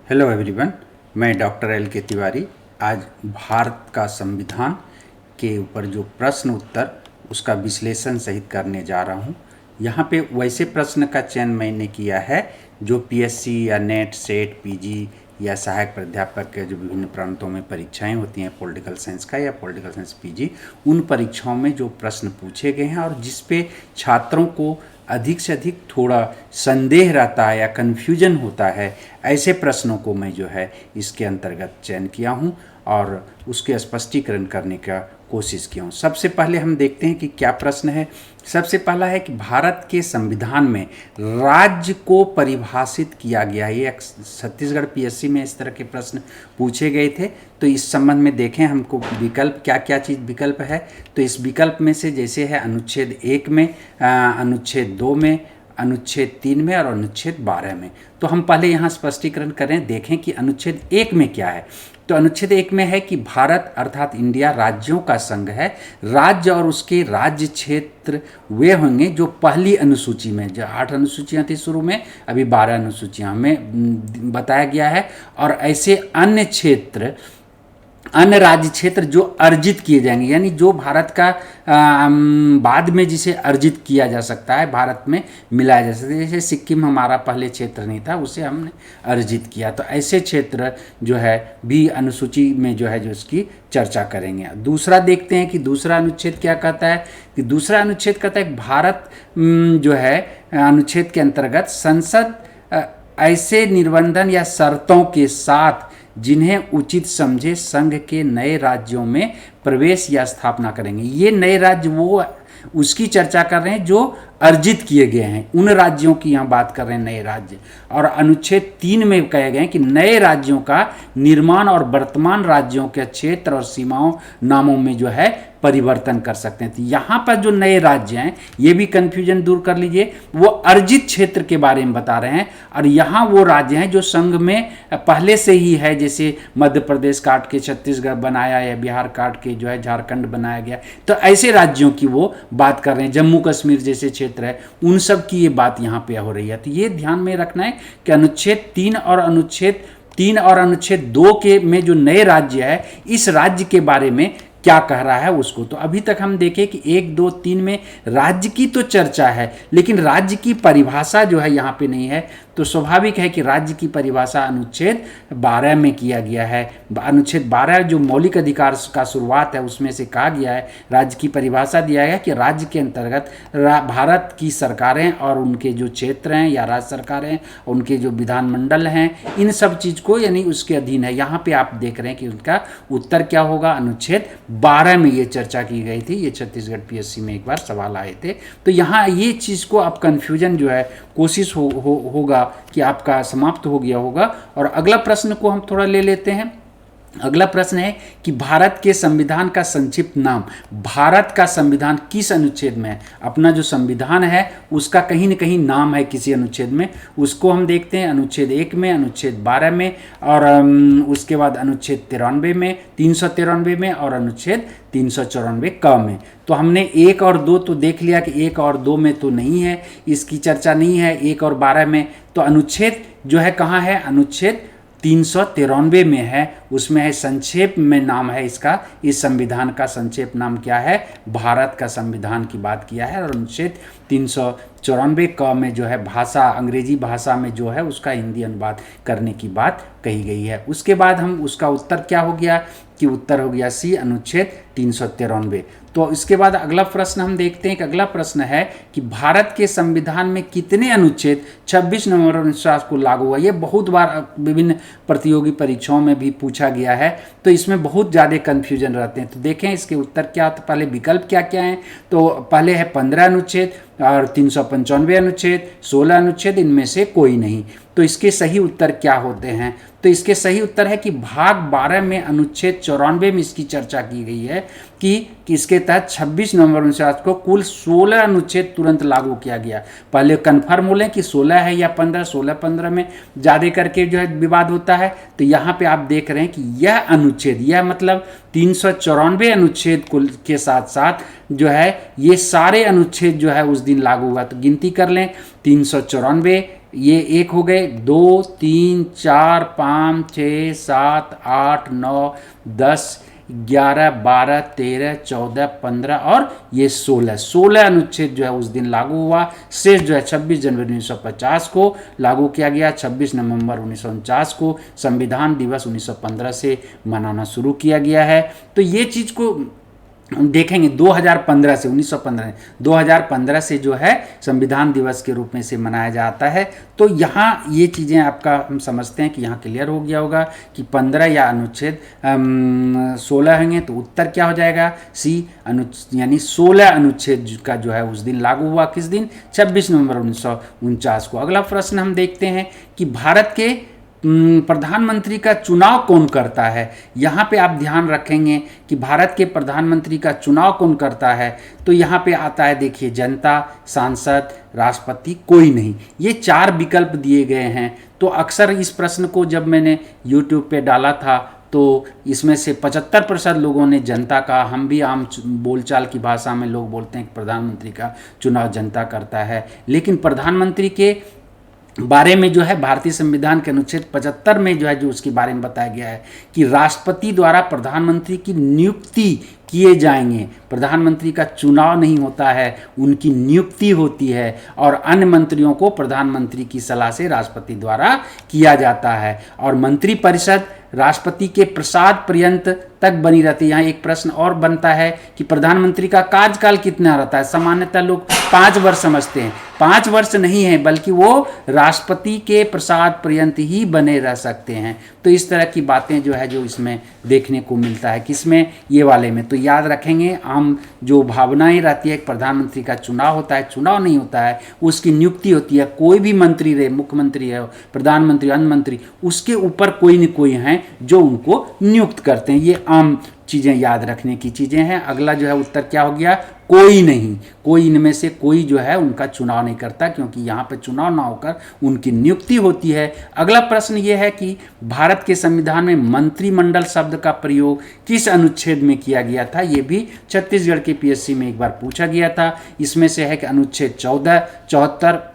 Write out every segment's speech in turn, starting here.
Hello everyone. मैं doctor L के तिवारी आज भारत का संविधान के ऊपर जो प्रश्न उत्तर उसका विश्लेषण सहित करने जा रहा हूँ। यहाँ पे वैसे प्रश्न का चयन मैंने किया है जो पीएससी या नेट सेट पीजी या सहायक प्राध्यापक के जो विभिन्न प्रांतों में परीक्षाएं होती हैं पॉलिटिकल साइंस का या पॉलिटिकल साइंस पीजी, उन परीक्षाओं में जो प्रश्न पूछे गए हैं और जिस पे छात्रों को अधिक से अधिक थोड़ा संदेह रहता है या कन्फ्यूजन होता है, ऐसे प्रश्नों को मैं जो है इसके अंतर्गत चयन किया हूँ और उसके स्पष्टीकरण करने का कोशिश किया हूँ। सबसे पहले हम देखते हैं कि क्या प्रश्न है। सबसे पहला है कि भारत के संविधान में राज्य को परिभाषित किया गया है। ये छत्तीसगढ़ पीएससी में इस तरह के प्रश्न पूछे गए थे, तो इस संबंध में देखें हमको विकल्प क्या क्या चीज़ विकल्प है। तो इस विकल्प में से जैसे है अनुच्छेद 1 में, अनुच्छेद 2 में, अनुच्छेद 3 में और अनुच्छेद 12 में। तो हम पहले यहाँ स्पष्टीकरण करें, देखें कि अनुच्छेद 1 में क्या है। तो अनुच्छेद 1 में है कि भारत अर्थात इंडिया राज्यों का संघ है। राज्य और उसके राज्य क्षेत्र वे होंगे जो पहली अनुसूची में, जो 8 अनुसूचियाँ थी शुरू में, अभी 12 अनुसूचियाँ में बताया गया है। और ऐसे अन्य क्षेत्र, अन्य राज्य क्षेत्र जो अर्जित किए जाएंगे, यानी जो भारत का बाद में जिसे अर्जित किया जा सकता है, भारत में मिलाया जा सकता है। जैसे सिक्किम हमारा पहले क्षेत्र नहीं था, उसे हमने अर्जित किया, तो ऐसे क्षेत्र जो है भी अनुसूची में जो है जो इसकी चर्चा करेंगे। दूसरा देखते हैं कि दूसरा अनुच्छेद क्या कहता है। कि दूसरा अनुच्छेद कहता है भारत जो है अनुच्छेद के अंतर्गत संसद ऐसे निबंधन या शर्तों के साथ जिन्हें उचित समझे संघ के नए राज्यों में प्रवेश या स्थापना करेंगे। ये नए राज्य वो उसकी चर्चा कर रहे हैं जो अर्जित किए गए हैं, उन राज्यों की यहाँ बात कर रहे हैं, नए राज्य। और अनुच्छेद 3 में कहे गए हैं कि नए राज्यों का निर्माण और वर्तमान राज्यों के क्षेत्र और सीमाओं नामों में जो है परिवर्तन कर सकते हैं। तो यहाँ पर जो नए राज्य हैं, ये भी कन्फ्यूजन दूर कर लीजिए, वो अर्जित क्षेत्र के बारे में बता रहे हैं। और यहाँ वो राज्य हैं जो संघ में पहले से ही है, जैसे मध्य प्रदेश काट के छत्तीसगढ़ बनाया या बिहार काट के जो है झारखंड बनाया गया। तो ऐसे राज्यों की वो बात कर रहे हैं, जम्मू कश्मीर जैसे क्षेत्र है, उन सब की ये बात यहाँ पे हो रही है। तो ये ध्यान में रखना है कि अनुच्छेद 3 और अनुच्छेद 2 के में जो नए राज्य है, इस राज्य के बारे में क्या कह रहा है उसको। तो अभी तक हम देखें कि 1, 2, 3 में राज्य की तो चर्चा है, लेकिन राज्य की परिभाषा जो है यहाँ पे नहीं है। तो स्वाभाविक है कि राज्य की परिभाषा अनुच्छेद 12 में किया गया है। अनुच्छेद 12 जो मौलिक अधिकार का शुरुआत है, उसमें से कहा गया है, राज्य की परिभाषा दिया गया कि राज्य के अंतर्गत भारत की सरकारें और उनके जो क्षेत्र हैं या राज्य सरकारें, उनके जो विधानमंडल हैं, इन सब चीज़ को यानी उसके अधीन है। यहाँ पे आप देख रहे हैं कि उनका उत्तर क्या होगा। अनुच्छेद 12 में ये चर्चा की गई थी। ये छत्तीसगढ़ पीएससी में एक बार सवाल आए थे। तो यहाँ ये चीज़ को आप कन्फ्यूजन जो है कोशिश होगा कि आपका समाप्त हो गया होगा। और अगला प्रश्न को हम थोड़ा ले लेते हैं। अगला प्रश्न है कि भारत के संविधान का संक्षिप्त नाम, भारत का संविधान किस अनुच्छेद में है। अपना जो संविधान है उसका कहीं न कहीं नाम है किसी अनुच्छेद में, उसको हम देखते हैं। अनुच्छेद 1 में, अनुच्छेद 12 में और उसके बाद अनुच्छेद 93 में, 393 में और अनुच्छेद 394 क में। तो हमने 1 और 2 तो देख लिया कि 1 और 2 में तो नहीं है, इसकी चर्चा नहीं है 1 और 12 में। तो अनुच्छेद जो है कहाँ है, अनुच्छेद 393 में है, उसमें है संक्षेप में नाम है इसका। इस संविधान का संक्षेप नाम क्या है, भारत का संविधान की बात किया है। और अनुच्छेद 394 क में जो है भाषा, अंग्रेजी भाषा में जो है उसका हिंदी अनुवाद करने की बात कही गई है। उसके बाद हम उसका उत्तर क्या हो गया कि उत्तर हो गया सी, अनुच्छेद 393। तो इसके बाद अगला प्रश्न हम देखते हैं कि अगला प्रश्न है कि भारत के संविधान में कितने अनुच्छेद 26 नवंबर 1950 को लागू हुआ। ये बहुत बार विभिन्न प्रतियोगी परीक्षाओं में भी पूछा गया है, तो इसमें बहुत ज़्यादा कन्फ्यूजन रहते हैं। तो देखें इसके उत्तर क्या, तो पहले विकल्प क्या क्या हैं। तो पहले है 15 अनुच्छेद और 395 अनुच्छेद, 16 अनुच्छेद, इनमें से कोई नहीं। तो इसके सही उत्तर क्या होते हैं। तो इसके सही उत्तर है कि भाग 12 में अनुच्छेद 94 में इसकी चर्चा की गई है कि इसके तहत 26 नवंबर 1950 को कुल 16 अनुच्छेद तुरंत लागू किया गया। पहले कन्फर्म हो लें कि 16 है या 15, 16-15 में ज़्यादा करके जो है विवाद होता है। तो यहाँ पे आप देख रहे हैं कि यह अनुच्छेद, यह मतलब 394 अनुच्छेद के साथ साथ जो है ये सारे अनुच्छेद जो है उस दिन लागू हुआ। तो गिनती कर लें, 394 ये एक हो गए, 2 3 4 5 6 7 8 9 10 11 12 13 14 15 और ये 16 अनुच्छेद जो है उस दिन लागू हुआ। शेष जो है 26 जनवरी 1950 को लागू किया गया। 26 नवंबर 1949 को संविधान दिवस 1915 से मनाना शुरू किया गया है। तो ये चीज़ को देखेंगे 2015 से 2015 से जो है संविधान दिवस के रूप में से मनाया जाता है। तो यहाँ ये चीज़ें आपका हम समझते हैं कि यहाँ क्लियर हो गया होगा कि 15 या अनुच्छेद 16 होंगे, तो उत्तर क्या हो जाएगा, सी यानी 16 अनुच्छेद का जो है उस दिन लागू हुआ। किस दिन, 26 नवंबर 1949 को। अगला प्रश्न हम देखते हैं कि भारत के प्रधानमंत्री का चुनाव कौन करता है। यहाँ पे आप ध्यान रखेंगे कि भारत के प्रधानमंत्री का चुनाव कौन करता है, तो यहाँ पे आता है, देखिए, जनता, सांसद, राष्ट्रपति, कोई नहीं। ये 4 विकल्प दिए गए हैं। तो अक्सर इस प्रश्न को जब मैंने YouTube पे डाला था तो इसमें से 75% लोगों ने जनता का, हम भी आम बोलचाल की भाषा में लोग बोलते हैं कि प्रधानमंत्री का चुनाव जनता करता है। लेकिन प्रधानमंत्री के बारे में जो है भारतीय संविधान के अनुच्छेद 75 में जो है जो उसके बारे में बताया गया है कि राष्ट्रपति द्वारा प्रधानमंत्री की नियुक्ति किए जाएंगे। प्रधानमंत्री का चुनाव नहीं होता है, उनकी नियुक्ति होती है और अन्य मंत्रियों को प्रधानमंत्री की सलाह से राष्ट्रपति द्वारा किया जाता है। और मंत्रिपरिषद राष्ट्रपति के प्रसाद पर्यंत तक बनी रहती है। यहाँ एक प्रश्न और बनता है कि प्रधानमंत्री का कार्यकाल कितना रहता है। सामान्यतः लोग 5 वर्ष समझते हैं, 5 वर्ष नहीं है, बल्कि वो राष्ट्रपति के प्रसाद पर्यंत ही बने रह सकते हैं। तो इस तरह की बातें जो है जो इसमें देखने को मिलता है, किसमें, ये वाले में। तो याद रखेंगे, आम जो भावनाएं रहती है, प्रधानमंत्री का चुनाव होता है, चुनाव नहीं होता है, उसकी नियुक्ति होती है। कोई भी मंत्री रहे, मुख्यमंत्री है, प्रधानमंत्री, अन्य मंत्री, उसके ऊपर कोई न कोई हैं जो उनको नियुक्त करते हैं। ये आम चीज़ें याद रखने की चीज़ें हैं। अगला जो है उत्तर क्या हो गया, कोई नहीं, कोई इनमें से कोई जो है उनका चुनाव नहीं करता, क्योंकि यहाँ पे चुनाव ना होकर उनकी नियुक्ति होती है। अगला प्रश्न ये है कि भारत के संविधान में मंत्रिमंडल शब्द का प्रयोग किस अनुच्छेद में किया गया था। ये भी छत्तीसगढ़ के PSC में एक बार पूछा गया था। इसमें से है कि अनुच्छेद 14, 74,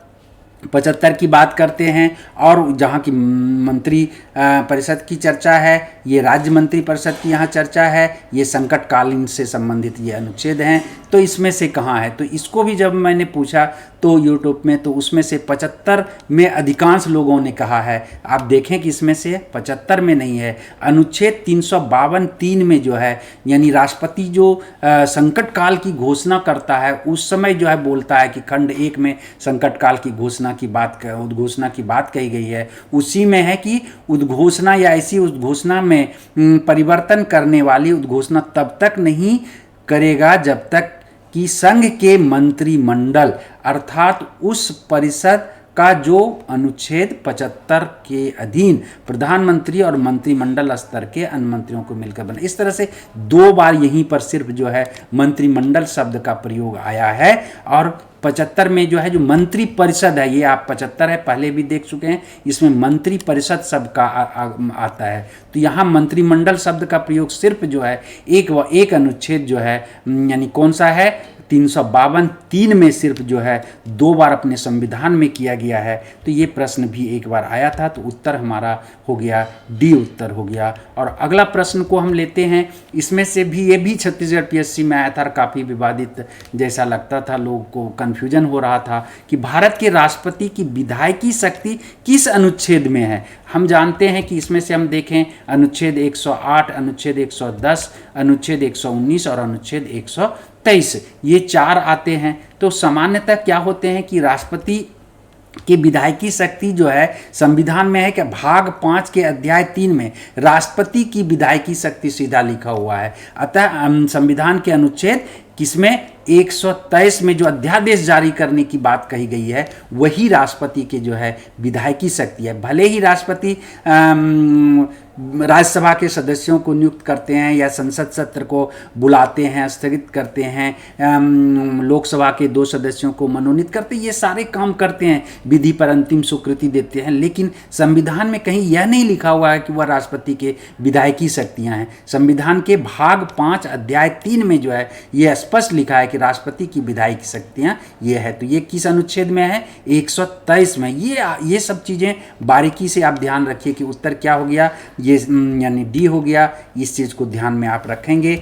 75 की बात करते हैं। और जहाँ की मंत्री परिषद की चर्चा है, ये राज्य मंत्री परिषद की यहाँ चर्चा है, ये संकटकालीन से संबंधित ये अनुच्छेद हैं। तो इसमें से कहाँ है, तो इसको भी जब मैंने पूछा तो YouTube में, तो उसमें से 75 में अधिकांश लोगों ने कहा है। आप देखें कि इसमें से 75 में नहीं है। अनुच्छेद 352(3) में जो है, यानी राष्ट्रपति जो संकट काल की घोषणा करता है, उस समय जो है बोलता है कि खंड 1 में संकट काल की उद्घोषणा की बात कही गई है। उसी में है कि उद्घोषणा या ऐसी उद्घोषणा में परिवर्तन करने वाली उद्घोषणा तब तक नहीं करेगा जब तक कि संघ के मंत्रिमंडल, अर्थात उस परिषद का जो अनुच्छेद 75 के अधीन प्रधानमंत्री और मंत्रिमंडल स्तर के अन्य मंत्रियों को मिलकर बने। इस तरह से 2 बार यहीं पर सिर्फ जो है मंत्रिमंडल शब्द का प्रयोग आया है। और 75 में जो है जो मंत्री परिषद है, ये आप 75 है पहले भी देख चुके हैं, इसमें मंत्री परिषद शब्द का आता है। तो यहाँ मंत्रिमंडल शब्द का प्रयोग सिर्फ जो है एक अनुच्छेद जो है, यानी कौन सा है, 352(3) में सिर्फ जो है 2 बार अपने संविधान में किया गया है। तो ये प्रश्न भी एक बार आया था। तो उत्तर हमारा हो गया डी, उत्तर हो गया। और अगला प्रश्न को हम लेते हैं। इसमें से भी ये भी छत्तीसगढ़ PSC में आया था, काफ़ी विवादित जैसा लगता था, लोगों को कन्फ्यूजन हो रहा था कि भारत के राष्ट्रपति की विधायकी शक्ति किस अनुच्छेद में है। हम जानते हैं कि इसमें से हम देखें अनुच्छेद 108, अनुच्छेद 110, अनुच्छेद 119 और अनुच्छेद 123, ये 4 आते हैं। तो सामान्यतः क्या होते हैं कि राष्ट्रपति की विधायकी शक्ति जो है संविधान में है कि भाग 5 के अध्याय 3 में राष्ट्रपति की विधायकी शक्ति सीधा लिखा हुआ है। अतः संविधान के अनुच्छेद किसमें 123 में जो अध्यादेश जारी करने की बात कही गई है, वही राष्ट्रपति के जो है विधायकी शक्ति है। भले ही राष्ट्रपति राज्यसभा के सदस्यों को नियुक्त करते हैं या संसद सत्र को बुलाते हैं, स्थगित करते हैं, लोकसभा के 2 सदस्यों को मनोनीत करते हैं, ये सारे काम करते हैं, विधि पर अंतिम स्वीकृति देते हैं। लेकिन संविधान में कहीं यह नहीं लिखा हुआ है कि वह राष्ट्रपति के विधायकी शक्तियां हैं। संविधान के भाग 5 अध्याय 3 में जो है ये स्पष्ट लिखा है कि राष्ट्रपति की विधायी शक्तियां ये है। तो ये किस अनुच्छेद में है? 123 में। ये सब चीज़ें बारीकी से आप ध्यान रखिए कि उत्तर क्या हो गया, ये यानी डी हो गया। इस चीज़ को ध्यान में आप रखेंगे।